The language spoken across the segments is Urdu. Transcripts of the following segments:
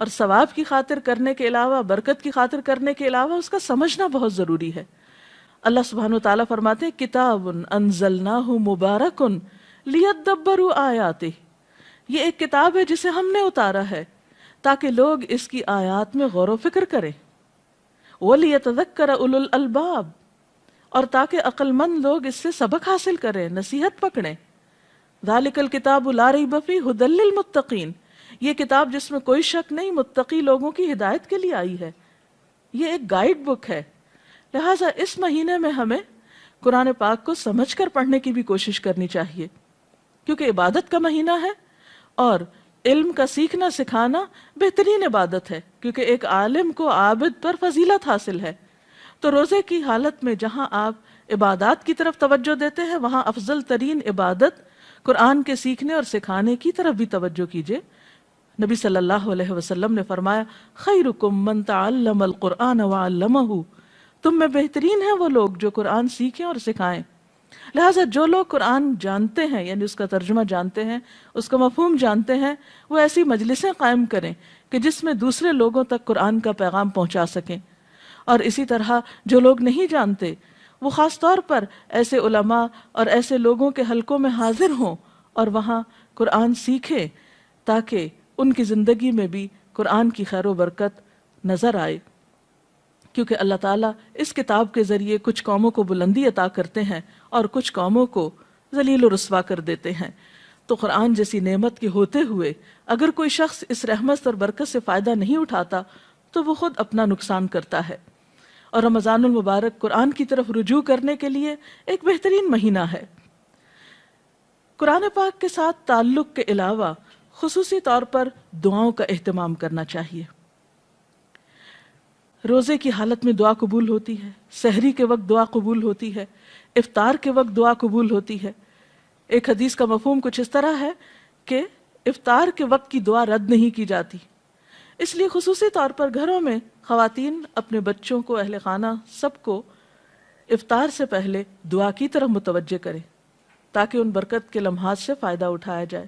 اور ثواب کی خاطر کرنے کے علاوہ، برکت کی خاطر کرنے کے علاوہ اس کا سمجھنا بہت ضروری ہے۔ اللہ سبحانہ وتعالیٰ فرماتے ہیں کتاب انزلناہ مبارک لیدبروا آیاتہ، یہ ایک کتاب ہے جسے ہم نے اتارا ہے تاکہ لوگ اس کی آیات میں غور و فکر کریں، وَلِيَتَذَكَّرَ أُولُو الْأَلْبَابِ، اور تاکہ عقل مند لوگ اس سے سبق حاصل کریں، نصیحت پکڑیں۔ ذَلِكَ الْكِتَابُ لَا رَيْبَ فِيهِ هُدًى لِّلْمُتَّقِينَ، یہ کتاب جس میں کوئی شک نہیں، متقی لوگوں کی ہدایت کے لیے آئی ہے، یہ ایک گائیڈ بک ہے۔ لہٰذا اس مہینے میں ہمیں قرآن پاک کو سمجھ کر پڑھنے کی بھی کوشش کرنی چاہیے، کیونکہ عبادت کا مہینہ ہے اور علم کا سیکھنا سکھانا بہترین عبادت ہے، کیونکہ ایک عالم کو عابد پر فضیلت حاصل ہے۔ تو روزے کی حالت میں جہاں آپ عبادات کی طرف توجہ دیتے ہیں، وہاں افضل ترین عبادت قرآن کے سیکھنے اور سکھانے کی طرف بھی توجہ کیجیے۔ نبی صلی اللہ علیہ وسلم نے فرمایا خیرکم من تعلم القرآن وعلمہ، تم میں بہترین ہیں وہ لوگ جو قرآن سیکھیں اور سکھائیں۔ لہٰذا جو لوگ قرآن جانتے ہیں، یعنی اس کا ترجمہ جانتے ہیں، اس کا مفہوم جانتے ہیں، وہ ایسی مجلسیں قائم کریں کہ جس میں دوسرے لوگوں تک قرآن کا پیغام پہنچا سکیں۔ اور اسی طرح جو لوگ نہیں جانتے وہ خاص طور پر ایسے علماء اور ایسے لوگوں کے حلقوں میں حاضر ہوں اور وہاں قرآن سیکھیں تاکہ ان کی زندگی میں بھی قرآن کی خیر و برکت نظر آئے، کیونکہ اللہ تعالیٰ اس کتاب کے ذریعے کچھ قوموں کو بلندی عطا کرتے ہیں اور کچھ قوموں کو ذلیل و رسوا کر دیتے ہیں۔ تو قرآن جیسی نعمت کے ہوتے ہوئے اگر کوئی شخص اس رحمت اور برکت سے فائدہ نہیں اٹھاتا تو وہ خود اپنا نقصان کرتا ہے۔ اور رمضان المبارک قرآن کی طرف رجوع کرنے کے لیے ایک بہترین مہینہ ہے۔ قرآن پاک کے ساتھ تعلق کے علاوہ خصوصی طور پر دعاؤں کا اہتمام کرنا چاہیے۔ روزے کی حالت میں دعا قبول ہوتی ہے، سحری کے وقت دعا قبول ہوتی ہے، افطار کے وقت دعا قبول ہوتی ہے۔ ایک حدیث کا مفہوم کچھ اس طرح ہے کہ افطار کے وقت کی دعا رد نہیں کی جاتی، اس لیے خصوصی طور پر گھروں میں خواتین اپنے بچوں کو، اہل خانہ سب کو افطار سے پہلے دعا کی طرف متوجہ کریں تاکہ ان برکت کے لمحات سے فائدہ اٹھایا جائے۔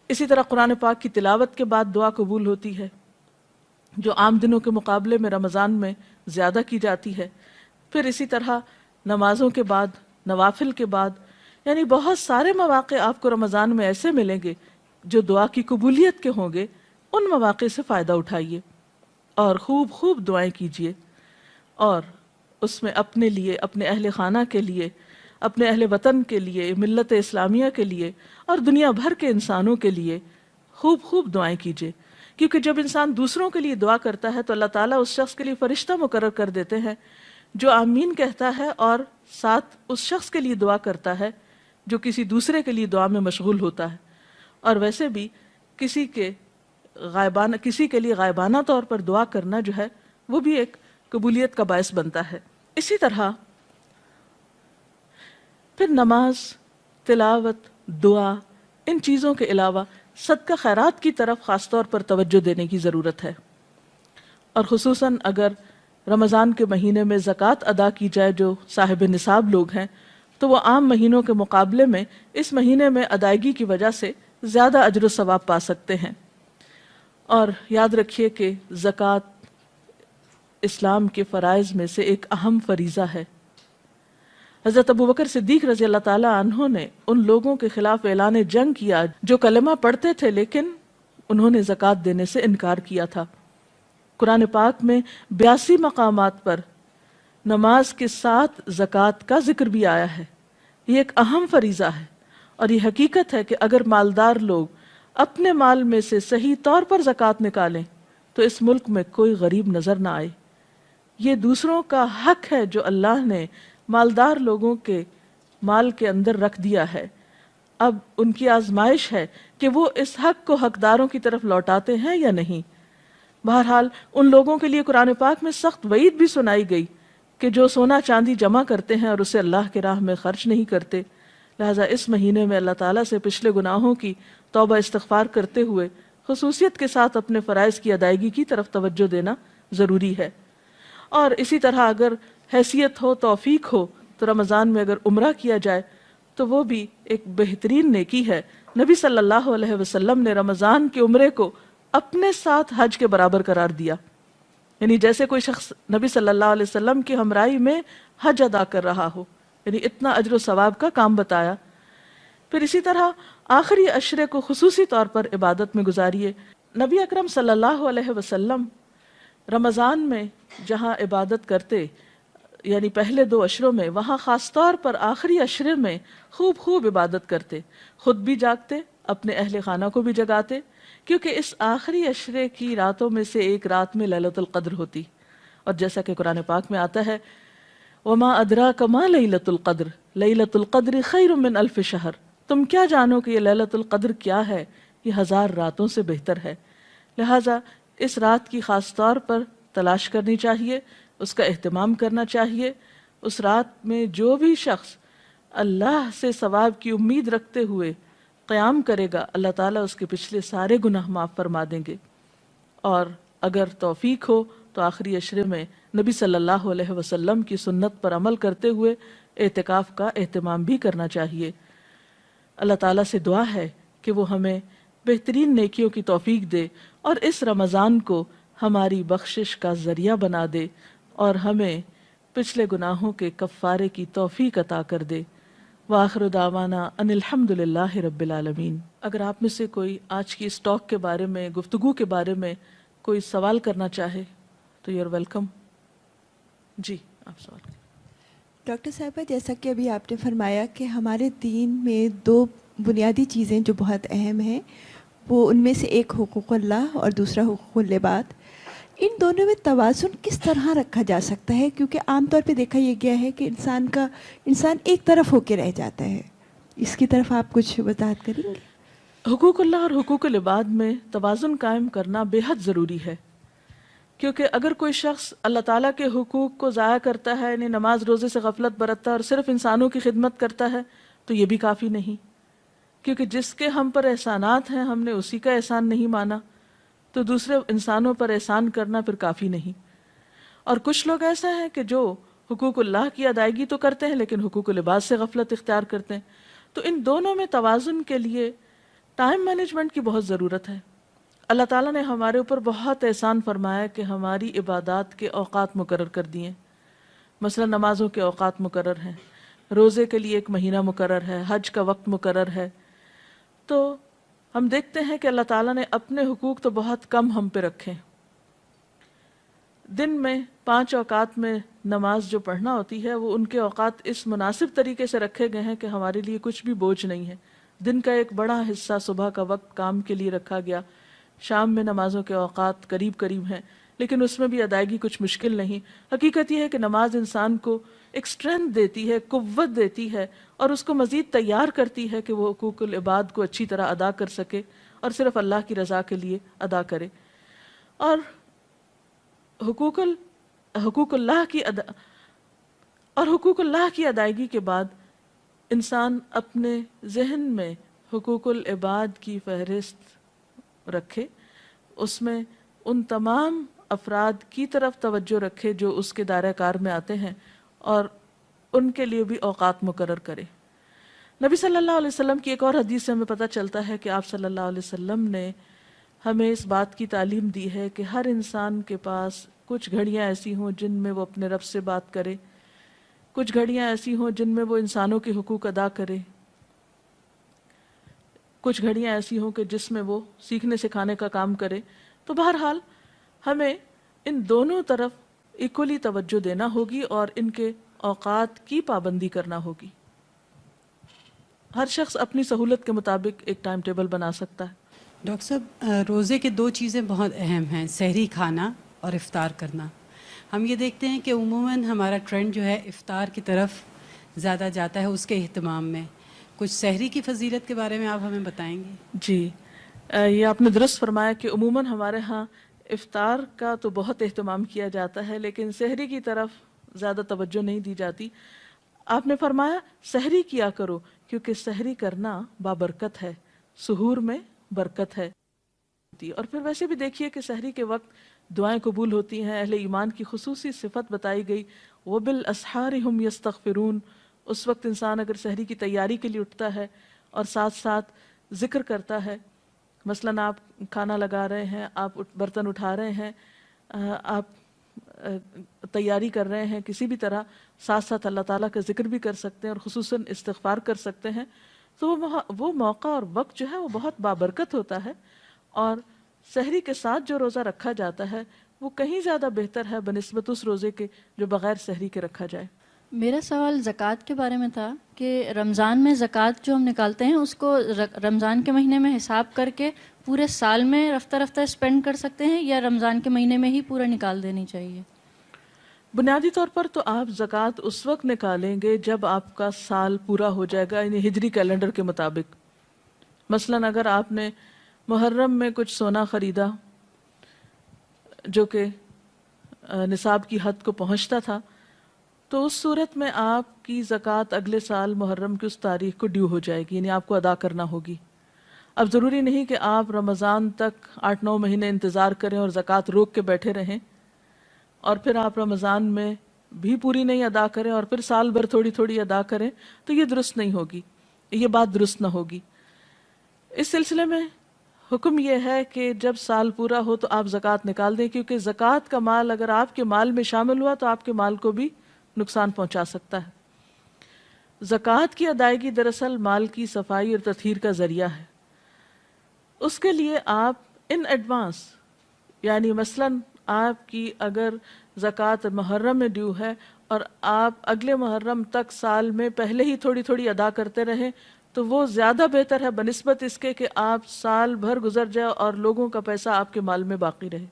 اسی طرح قرآن پاک کی تلاوت کے بعد دعا قبول ہوتی ہے، جو عام دنوں کے مقابلے میں رمضان میں زیادہ کی جاتی ہے۔ پھر اسی طرح نمازوں کے بعد، نوافل کے بعد، یعنی بہت سارے مواقع آپ کو رمضان میں ایسے ملیں گے جو دعا کی قبولیت کے ہوں گے۔ ان مواقع سے فائدہ اٹھائیے اور خوب خوب دعائیں کیجیے، اور اس میں اپنے لیے، اپنے اہل خانہ کے لیے، اپنے اہل وطن کے لیے، ملت اسلامیہ کے لیے اور دنیا بھر کے انسانوں کے لیے خوب خوب دعائیں کیجیے، کیونکہ جب انسان دوسروں کے لیے دعا کرتا ہے تو اللہ تعالیٰ اس شخص کے لیے فرشتہ مقرر کر دیتے ہیں جو آمین کہتا ہے اور ساتھ اس شخص کے لیے دعا کرتا ہے جو کسی دوسرے کے لیے دعا میں مشغول ہوتا ہے۔ اور ویسے بھی کسی کے لیے غائبانہ طور پر دعا کرنا جو ہے وہ بھی ایک قبولیت کا باعث بنتا ہے۔ اسی طرح پھر نماز، تلاوت، دعا، ان چیزوں کے علاوہ صدقہ خیرات کی طرف خاص طور پر توجہ دینے کی ضرورت ہے، اور خصوصاً اگر رمضان کے مہینے میں زکوٰۃ ادا کی جائے جو صاحب نصاب لوگ ہیں تو وہ عام مہینوں کے مقابلے میں اس مہینے میں ادائیگی کی وجہ سے زیادہ اجر و ثواب پا سکتے ہیں۔ اور یاد رکھیے کہ زکوٰۃ اسلام کے فرائض میں سے ایک اہم فریضہ ہے۔ حضرت ابوبکر صدیق رضی اللہ تعالیٰ عنہ نے ان لوگوں کے خلاف اعلان جنگ کیا جو کلمہ پڑھتے تھے لیکن انہوں نے زکوٰۃ دینے سے انکار کیا تھا۔ قرآن پاک میں 82 مقامات پر نماز کے ساتھ زکوٰۃ کا ذکر بھی آیا ہے۔ یہ ایک اہم فریضہ ہے، اور یہ حقیقت ہے کہ اگر مالدار لوگ اپنے مال میں سے صحیح طور پر زکوٰۃ نکالیں تو اس ملک میں کوئی غریب نظر نہ آئے۔ یہ دوسروں کا حق ہے جو اللہ نے مالدار لوگوں کے مال کے اندر رکھ دیا ہے۔ اب ان کی آزمائش ہے کہ وہ اس حق کو حقداروں کی طرف لوٹاتے ہیں یا نہیں۔ بہرحال ان لوگوں کے لیے قرآن پاک میں سخت وعید بھی سنائی گئی کہ جو سونا چاندی جمع کرتے ہیں اور اسے اللہ کے راہ میں خرچ نہیں کرتے۔ لہٰذا اس مہینے میں اللہ تعالیٰ سے پچھلے گناہوں کی توبہ استغفار کرتے ہوئے خصوصیت کے ساتھ اپنے فرائض کی ادائیگی کی طرف توجہ دینا ضروری ہے۔ اور اسی طرح اگر حیثیت ہو، توفیق ہو، تو رمضان میں اگر عمرہ کیا جائے تو وہ بھی ایک بہترین نیکی ہے۔ نبی صلی اللہ علیہ وسلم نے رمضان کے عمرے کو اپنے ساتھ حج کے برابر قرار دیا. یعنی جیسے کوئی شخص نبی صلی اللہ علیہ وسلم کی ہمراہی میں حج ادا کر رہا ہو، یعنی اتنا اجر و ثواب کا کام بتایا. پھر اسی طرح آخری عشرے کو خصوصی طور پر عبادت میں گزاریے. نبی اکرم صلی اللہ علیہ وسلم رمضان میں جہاں عبادت کرتے، یعنی پہلے 2 عشروں میں، وہاں خاص طور پر آخری عشرے میں خوب عبادت کرتے، خود بھی جاگتے، اپنے اہل خانہ کو بھی جگاتے، کیونکہ اس آخری عشرے کی راتوں میں سے ایک رات میں لیلۃ القدر ہوتی. اور جیسا کہ قرآن پاک میں آتا ہے وَمَا أَدْرَاكَ مَا لَيْلَةُ الْقَدْرِ لَيْلَةُ الْقَدْرِ خَيْرٌ مِّنْ أَلْفِ شَهْرٍ. تم کیا جانو کہ یہ لیلۃ القدر کیا ہے؟ یہ 1000 راتوں سے بہتر ہے. لہٰذا اس رات کی خاص طور پر تلاش کرنی چاہیے، اس کا اہتمام کرنا چاہیے. اس رات میں جو بھی شخص اللہ سے ثواب کی امید رکھتے ہوئے قیام کرے گا، اللہ تعالیٰ اس کے پچھلے سارے گناہ معاف فرما دیں گے. اور اگر توفیق ہو تو آخری عشرے میں نبی صلی اللہ علیہ وسلم کی سنت پر عمل کرتے ہوئے اعتکاف کا اہتمام بھی کرنا چاہیے. اللہ تعالیٰ سے دعا ہے کہ وہ ہمیں بہترین نیکیوں کی توفیق دے اور اس رمضان کو ہماری بخشش کا ذریعہ بنا دے اور ہمیں پچھلے گناہوں کے کفارے کی توفیق عطا کر دے. وآخر دعوانا ان الحمد للہ رب العالمین. اگر آپ میں سے کوئی آج کی اس ٹاک کے بارے میں، گفتگو کے بارے میں کوئی سوال کرنا چاہے تو یو آر ویلکم. جی آپ سوال کریں. ڈاکٹر صاحبہ، جیسا کہ ابھی آپ نے فرمایا کہ ہمارے دین میں 2 بنیادی چیزیں جو بہت اہم ہیں، وہ ان میں سے ایک حقوق اللہ اور دوسرا حقوق العباد. ان دونوں میں توازن کس طرح رکھا جا سکتا ہے؟ کیونکہ عام طور پہ دیکھا یہ گیا ہے کہ انسان ایک طرف ہو کے رہ جاتا ہے. اس کی طرف آپ کچھ وضاحت کریں گے؟ حقوق اللہ اور حقوق العباد میں توازن قائم کرنا بے حد ضروری ہے، کیونکہ اگر کوئی شخص اللہ تعالیٰ کے حقوق کو ضائع کرتا ہے، یعنی نماز روزے سے غفلت برتتا ہے اور صرف انسانوں کی خدمت کرتا ہے، تو یہ بھی کافی نہیں. کیونکہ جس کے ہم پر احسانات ہیں ہم نے اسی کا احسان نہیں مانا، تو دوسرے انسانوں پر احسان کرنا پھر کافی نہیں. اور کچھ لوگ ایسا ہیں کہ جو حقوق اللہ کی ادائیگی تو کرتے ہیں لیکن حقوق العباد سے غفلت اختیار کرتے ہیں. تو ان دونوں میں توازن کے لیے ٹائم مینجمنٹ کی بہت ضرورت ہے. اللہ تعالیٰ نے ہمارے اوپر بہت احسان فرمایا کہ ہماری عبادات کے اوقات مقرر کر دیے. مثلا نمازوں کے اوقات مقرر ہیں، روزے کے لیے 1 مہینہ مقرر ہے، حج کا وقت مقرر ہے. تو ہم دیکھتے ہیں کہ اللہ تعالیٰ نے اپنے حقوق تو بہت کم ہم پہ رکھے. دن میں 5 اوقات میں نماز جو پڑھنا ہوتی ہے وہ ان کے اوقات اس مناسب طریقے سے رکھے گئے ہیں کہ ہمارے لیے کچھ بھی بوجھ نہیں ہے. دن کا ایک بڑا حصہ صبح کا وقت کام کے لیے رکھا گیا. شام میں نمازوں کے اوقات قریب ہیں لیکن اس میں بھی ادائیگی کچھ مشکل نہیں. حقیقت یہ ہے کہ نماز انسان کو ایک اسٹرینتھ دیتی ہے، قوت دیتی ہے اور اس کو مزید تیار کرتی ہے کہ وہ حقوق العباد کو اچھی طرح ادا کر سکے اور صرف اللہ کی رضا کے لیے ادا کرے. اور حقوق اللہ کی ادائیگی کے بعد انسان اپنے ذہن میں حقوق العباد کی فہرست رکھے، اس میں ان تمام افراد کی طرف توجہ رکھے جو اس کے دائرہ کار میں آتے ہیں اور ان کے لیے بھی اوقات مقرر کرے. نبی صلی اللہ علیہ وسلم کی ایک اور حدیث سے ہمیں پتہ چلتا ہے کہ آپ صلی اللہ علیہ وسلم نے ہمیں اس بات کی تعلیم دی ہے کہ ہر انسان کے پاس کچھ گھڑیاں ایسی ہوں جن میں وہ اپنے رب سے بات کرے، کچھ گھڑیاں ایسی ہوں جن میں وہ انسانوں کے حقوق ادا کرے، کچھ گھڑیاں ایسی ہوں کہ جس میں وہ سیکھنے سکھانے کا کام کرے. تو بہرحال ہمیں ان دونوں طرف ایکولی توجہ دینا ہوگی اور ان کے اوقات کی پابندی کرنا ہوگی. ہر شخص اپنی سہولت کے مطابق ایک ٹائم ٹیبل بنا سکتا ہے. ڈاکٹر صاحب، روزے کے 2 چیزیں بہت اہم ہیں، سحری کھانا اور افطار کرنا. ہم یہ دیکھتے ہیں کہ عموماً ہمارا ٹرینڈ جو ہے افطار کی طرف زیادہ جاتا ہے اس کے اہتمام میں. کچھ سحری کی فضیلت کے بارے میں آپ ہمیں بتائیں گے؟ جی، یہ آپ نے درست فرمایا کہ عموماً ہمارے ہاں افطار کا تو بہت اہتمام کیا جاتا ہے لیکن سحری کی طرف زیادہ توجہ نہیں دی جاتی. آپ نے فرمایا سحری کیا کرو کیونکہ سحری کرنا بابرکت ہے، سحور میں برکت ہے. اور پھر ویسے بھی دیکھیے کہ سحری کے وقت دعائیں قبول ہوتی ہیں. اہل ایمان کی خصوصی صفت بتائی گئی، وَبِالْأَسْحَارِ هُمْ يَسْتَغْفِرُونَ. اس وقت انسان اگر سحری کی تیاری کے لیے اٹھتا ہے اور ساتھ ساتھ ذکر کرتا ہے مثلاً آپ کھانا لگا رہے ہیں، آپ برتن اٹھا رہے ہیں، آپ تیاری کر رہے ہیں کسی بھی طرح، ساتھ ساتھ اللہ تعالیٰ کا ذکر بھی کر سکتے ہیں اور خصوصاً استغفار کر سکتے ہیں، تو وہ موقع اور وقت جو ہے وہ بہت بابرکت ہوتا ہے، اور سحری کے ساتھ جو روزہ رکھا جاتا ہے وہ کہیں زیادہ بہتر ہے بنسبت اس روزے کے جو بغیر سحری کے رکھا جائے۔ میرا سوال زکوٰۃ کے بارے میں تھا کہ رمضان میں زکوٰۃ جو ہم نکالتے ہیں اس کو رمضان کے مہینے میں حساب کر کے پورے سال میں رفتہ رفتہ اسپینڈ کر سکتے ہیں، یا رمضان کے مہینے میں ہی پورا نکال دینی چاہیے؟ بنیادی طور پر تو آپ زکوٰۃ اس وقت نکالیں گے جب آپ کا سال پورا ہو جائے گا، یعنی ہجری کیلنڈر کے مطابق۔ مثلاً اگر آپ نے محرم میں کچھ سونا خریدا جو کہ نصاب کی حد کو پہنچتا تھا، تو اس صورت میں آپ کی زکوٰۃ اگلے سال محرم کی اس تاریخ کو ڈیو ہو جائے گی، یعنی آپ کو ادا کرنا ہوگی۔ اب ضروری نہیں کہ آپ رمضان تک 8-9 مہینے انتظار کریں اور زکوٰۃ روک کے بیٹھے رہیں، اور پھر آپ رمضان میں بھی پوری نہیں ادا کریں اور پھر سال بھر تھوڑی تھوڑی ادا کریں، تو یہ درست نہیں ہوگی، یہ بات درست نہ ہوگی۔ اس سلسلے میں حکم یہ ہے کہ جب سال پورا ہو تو آپ زکوٰۃ نکال دیں، کیونکہ زکوٰۃ کا مال اگر آپ کے مال میں شامل ہوا تو آپ کے مال کو بھی نقصان پہنچا سکتا ہے۔ زکوٰۃ کی ادائیگی دراصل مال کی صفائی اور تطہیر کا ذریعہ ہے۔ اس کے لیے آپ ان ایڈوانس، یعنی مثلاً آپ کی اگر زکوٰۃ محرم میں ڈیو ہے اور آپ اگلے محرم تک سال میں پہلے ہی تھوڑی تھوڑی ادا کرتے رہیں، تو وہ زیادہ بہتر ہے بنسبت اس کے کہ آپ سال بھر گزر جائے اور لوگوں کا پیسہ آپ کے مال میں باقی رہے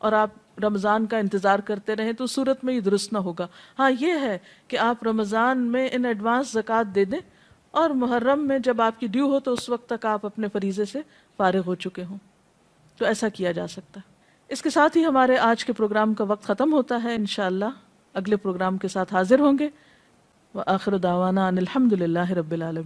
اور آپ رمضان کا انتظار کرتے رہیں، تو اس صورت میں یہ درست نہ ہوگا۔ ہاں یہ ہے کہ آپ رمضان میں ان ایڈوانس زکوٰۃ دے دیں، اور محرم میں جب آپ کی ڈیو ہو تو اس وقت تک آپ اپنے فریضے سے فارغ ہو چکے ہوں، تو ایسا کیا جا سکتا ہے۔ اس کے ساتھ ہی ہمارے آج کے پروگرام کا وقت ختم ہوتا ہے۔ انشاءاللہ اگلے پروگرام کے ساتھ حاضر ہوں گے۔ وآخر دعوانا ان الحمد للہ رب العالمین۔